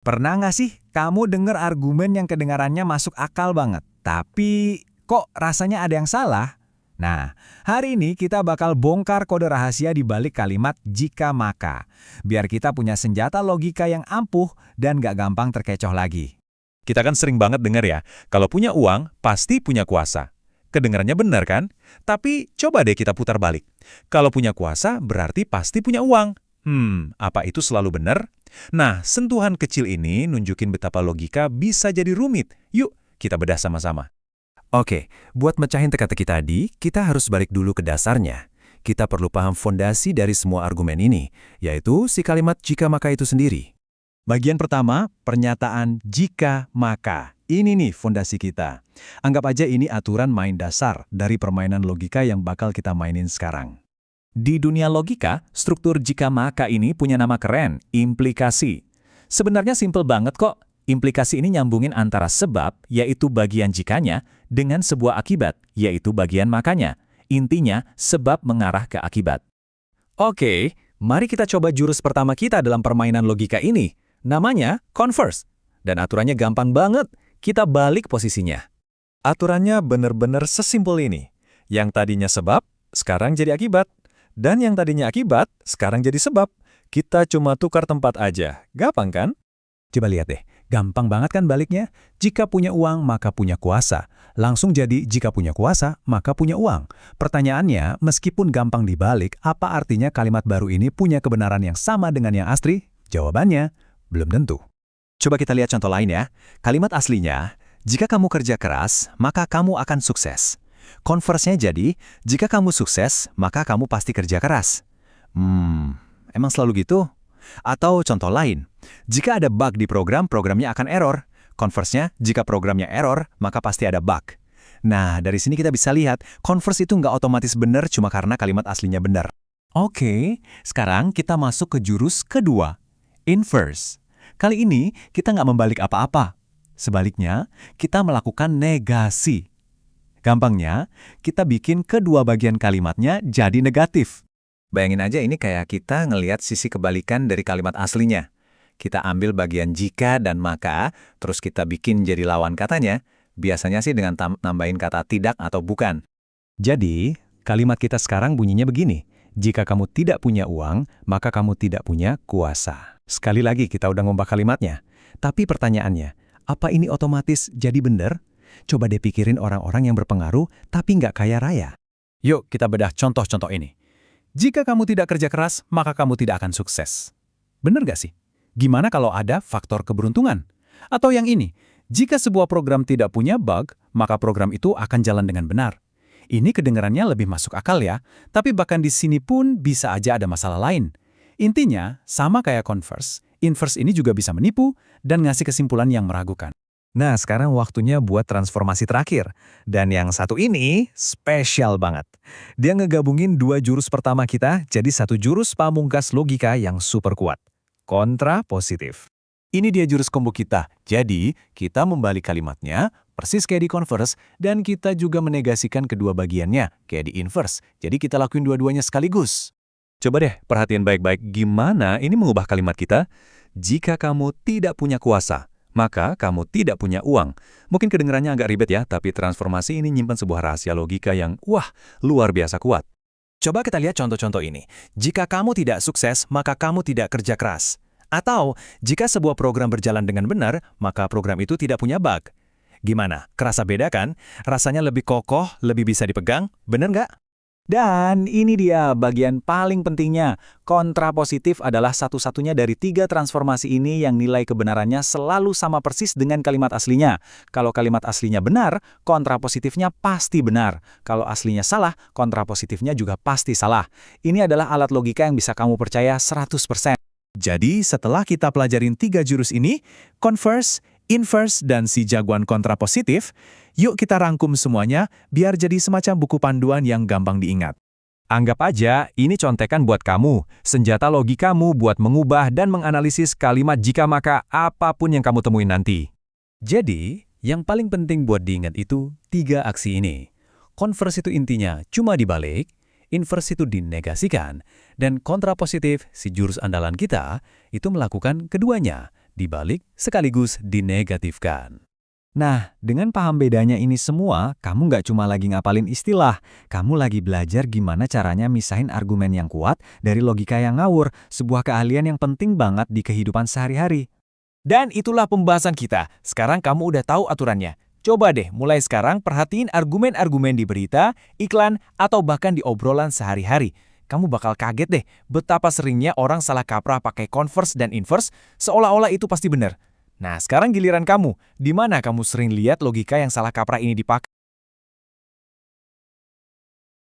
Pernah nggak sih kamu dengar argumen yang kedengarannya masuk akal banget, tapi kok rasanya ada yang salah? Nah, hari ini kita bakal bongkar kode rahasia di balik kalimat jika maka, biar kita punya senjata logika yang ampuh dan nggak gampang terkecoh lagi. Kita kan sering banget dengar ya, kalau punya uang, pasti punya kuasa. Kedengarannya benar kan? Tapi coba deh kita putar balik. Kalau punya kuasa, berarti pasti punya uang. Apa itu selalu benar? Nah, sentuhan kecil ini nunjukin betapa logika bisa jadi rumit. Yuk, kita bedah sama-sama. Oke, buat mecahin teka-teki tadi, kita harus balik dulu ke dasarnya. Kita perlu paham fondasi dari semua argumen ini, yaitu si kalimat jika maka itu sendiri. Bagian pertama, pernyataan jika maka. Ini nih fondasi kita. Anggap aja ini aturan main dasar dari permainan logika yang bakal kita mainin sekarang. Di dunia logika, struktur jika maka ini punya nama keren, implikasi. Sebenarnya simpel banget kok. Implikasi ini nyambungin antara sebab, yaitu bagian jikanya, dengan sebuah akibat, yaitu bagian makanya. Intinya, sebab mengarah ke akibat. Oke, mari kita coba jurus pertama kita dalam permainan logika ini. Namanya converse. Dan aturannya gampang banget. Kita balik posisinya. Aturannya bener-bener sesimpel ini. Yang tadinya sebab, sekarang jadi akibat. Dan yang tadinya akibat, sekarang jadi sebab. Kita cuma tukar tempat aja. Gampang kan? Coba lihat deh. Gampang banget kan baliknya? Jika punya uang, maka punya kuasa. Langsung jadi jika punya kuasa, maka punya uang. Pertanyaannya, meskipun gampang dibalik, apa artinya kalimat baru ini punya kebenaran yang sama dengan yang asli? Jawabannya, belum tentu. Coba kita lihat contoh lain ya. Kalimat aslinya, jika kamu kerja keras, maka kamu akan sukses. Converse-nya jadi, jika kamu sukses, maka kamu pasti kerja keras. Emang selalu gitu? Atau contoh lain, jika ada bug di program, programnya akan error. Converse-nya, jika programnya error, maka pasti ada bug. Nah, dari sini kita bisa lihat, converse itu nggak otomatis benar cuma karena kalimat aslinya benar. Oke, sekarang kita masuk ke jurus kedua, inverse. Kali ini, kita nggak membalik apa-apa. Sebaliknya, kita melakukan negasi. Gampangnya, kita bikin kedua bagian kalimatnya jadi negatif. Bayangin aja ini kayak kita ngelihat sisi kebalikan dari kalimat aslinya. Kita ambil bagian jika dan maka, terus kita bikin jadi lawan katanya, biasanya sih dengan nambahin kata tidak atau bukan. Jadi, kalimat kita sekarang bunyinya begini. Jika kamu tidak punya uang, maka kamu tidak punya kuasa. Sekali lagi kita udah ngubah kalimatnya. Tapi pertanyaannya, apa ini otomatis jadi benar? Coba deh pikirin orang-orang yang berpengaruh tapi nggak kaya raya. Yuk kita bedah contoh-contoh ini. Jika kamu tidak kerja keras, maka kamu tidak akan sukses. Bener gak sih? Gimana kalau ada faktor keberuntungan? Atau yang ini, jika sebuah program tidak punya bug, maka program itu akan jalan dengan benar. Ini kedengarannya lebih masuk akal ya, tapi bahkan di sini pun bisa aja ada masalah lain. Intinya, sama kayak converse, inverse ini juga bisa menipu dan ngasih kesimpulan yang meragukan. Nah, sekarang waktunya buat transformasi terakhir. Dan yang satu ini spesial banget. Dia ngegabungin dua jurus pertama kita jadi satu jurus pamungkas logika yang super kuat. Kontrapositif. Ini dia jurus combo kita. Jadi, kita membalik kalimatnya, persis kayak di converse, dan kita juga menegasikan kedua bagiannya, kayak di inverse. Jadi kita lakuin dua-duanya sekaligus. Coba deh perhatiin baik-baik gimana ini mengubah kalimat kita. Jika kamu tidak punya kuasa, maka kamu tidak punya uang. Mungkin kedengarannya agak ribet ya, tapi transformasi ini nyimpan sebuah rahasia logika yang, luar biasa kuat. Coba kita lihat contoh-contoh ini. Jika kamu tidak sukses, maka kamu tidak kerja keras. Atau, jika sebuah program berjalan dengan benar, maka program itu tidak punya bug. Gimana? Kerasa beda kan? Rasanya lebih kokoh, lebih bisa dipegang, bener nggak? Dan ini dia bagian paling pentingnya. Kontrapositif adalah satu-satunya dari 3 transformasi ini yang nilai kebenarannya selalu sama persis dengan kalimat aslinya. Kalau kalimat aslinya benar, kontrapositifnya pasti benar. Kalau aslinya salah, kontrapositifnya juga pasti salah. Ini adalah alat logika yang bisa kamu percaya 100%. Jadi, setelah kita pelajarin 3 jurus ini, converse, inverse, dan si jagoan kontrapositif, yuk kita rangkum semuanya biar jadi semacam buku panduan yang gampang diingat. Anggap aja ini contekan buat kamu, senjata logikamu buat mengubah dan menganalisis kalimat jika maka apapun yang kamu temuin nanti. Jadi, yang paling penting buat diingat itu 3 aksi ini. Converse itu intinya cuma dibalik, inverse itu dinegasikan, dan kontrapositif, si jurus andalan kita, itu melakukan keduanya, dibalik sekaligus dinegatifkan. Nah, dengan paham bedanya ini semua, kamu nggak cuma lagi ngapalin istilah, kamu lagi belajar gimana caranya misahin argumen yang kuat dari logika yang ngawur, sebuah keahlian yang penting banget di kehidupan sehari-hari. Dan itulah pembahasan kita. Sekarang kamu udah tahu aturannya. Coba deh, mulai sekarang perhatiin argumen-argumen di berita, iklan, atau bahkan di obrolan sehari-hari. Kamu bakal kaget deh betapa seringnya orang salah kaprah pakai converse dan inverse, seolah-olah itu pasti benar. Nah, sekarang giliran kamu. Di mana kamu sering lihat logika yang salah kaprah ini dipakai?